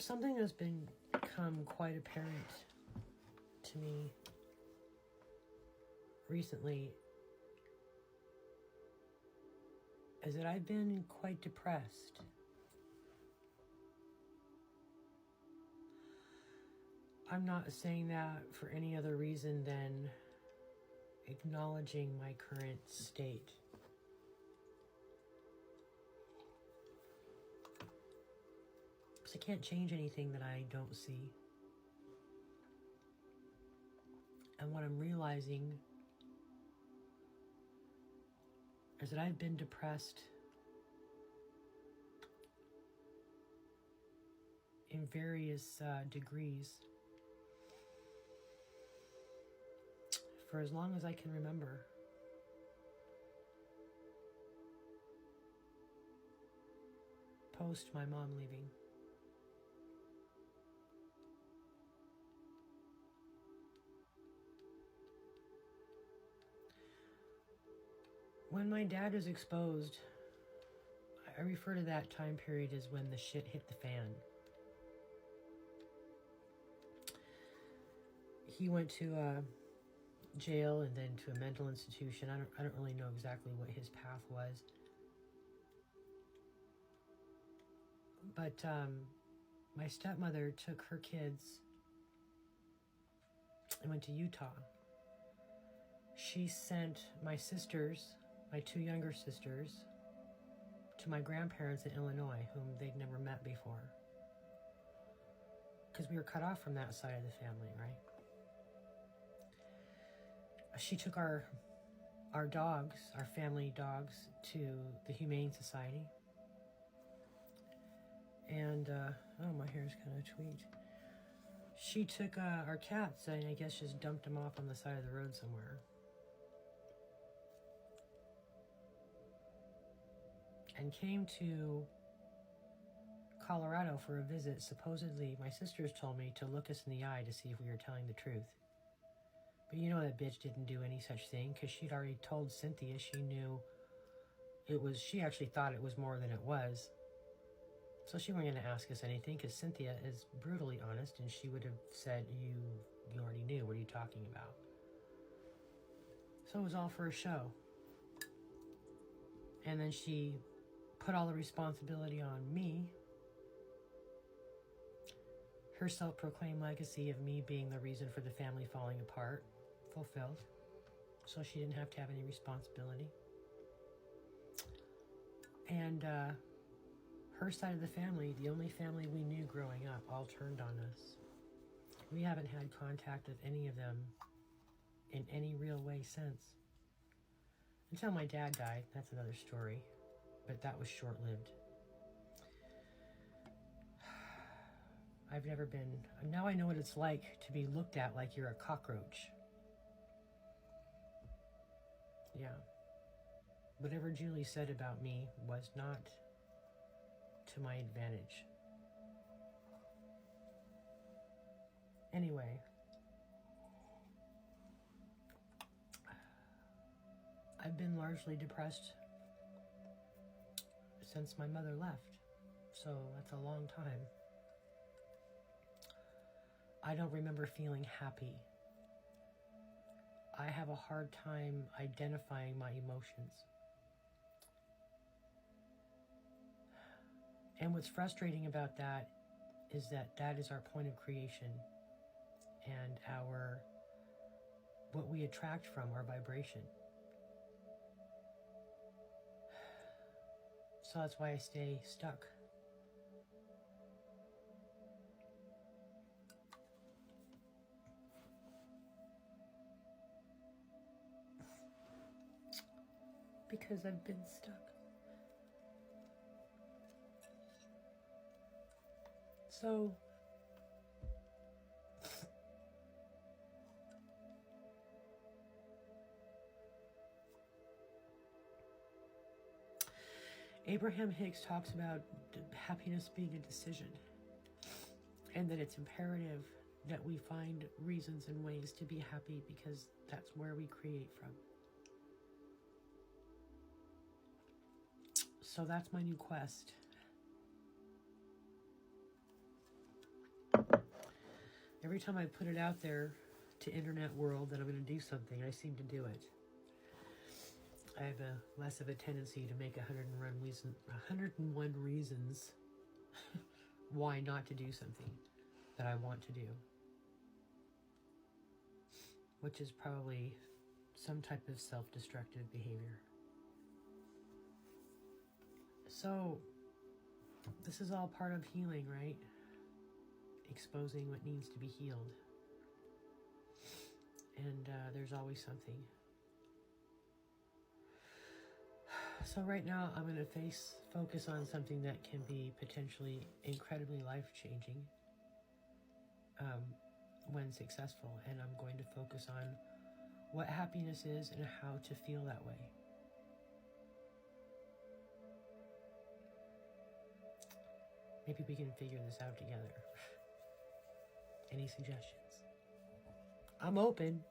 Something that's become quite apparent to me recently is that I've been quite depressed. I'm not saying that for any other reason than acknowledging my current state. Because I can't change anything that I don't see. And what I'm realizing is that I've been depressed in various degrees for as long as I can remember. Post my mom leaving. When my dad was exposed, I refer to that time period as when the shit hit the fan. He went to jail and then to a mental institution. I don't really know exactly what his path was. But my stepmother took her kids and went to Utah. She sent my sisters, my two younger sisters, to my grandparents in Illinois, whom they'd never met before. Because we were cut off from that side of the family, right? She took our dogs, our family dogs, to the Humane Society. And, oh, my hair's kind of tweaked. She took our cats and I guess just dumped them off on the side of the road somewhere. And came to Colorado for a visit. Supposedly, my sisters told me to look us in the eye to see if we were telling the truth. But you know that bitch didn't do any such thing because she'd already told Cynthia she knew it was, she actually thought it was more than it was. So she wasn't going to ask us anything because Cynthia is brutally honest and she would have said, you already knew, what are you talking about? So it was all for a show. And then she put all the responsibility on me. Her self-proclaimed legacy of me being the reason for the family falling apart fulfilled. So she didn't have to have any responsibility. And her side of the family, the only family we knew growing up, all turned on us. We haven't had contact with any of them in any real way since. Until my dad died. That's another story. But that was short-lived. I've never been... Now I know what it's like to be looked at like you're a cockroach. Yeah. Whatever Julie said about me was not to my advantage. Anyway. I've been largely depressed since my mother left. So that's a long time. I don't remember feeling happy. I have a hard time identifying my emotions. And what's frustrating about that is that that is our point of creation and what we attract from, our vibration. So that's why I stay stuck. Because I've been stuck. So Abraham Hicks talks about happiness being a decision, and that it's imperative that we find reasons and ways to be happy because that's where we create from. So that's my new quest. every time I put it out there to internet world that I'm going to do something, I seem to do it. I have less of a tendency to make 101 reasons why not to do something that I want to do. Which is probably some type of self-destructive behavior. So, this is all part of healing, right? Exposing what needs to be healed. And there's always something. So right now, I'm going to focus on something that can be potentially incredibly life-changing when successful. And I'm going to focus on what happiness is and how to feel that way. Maybe we can figure this out together. Any suggestions? I'm open.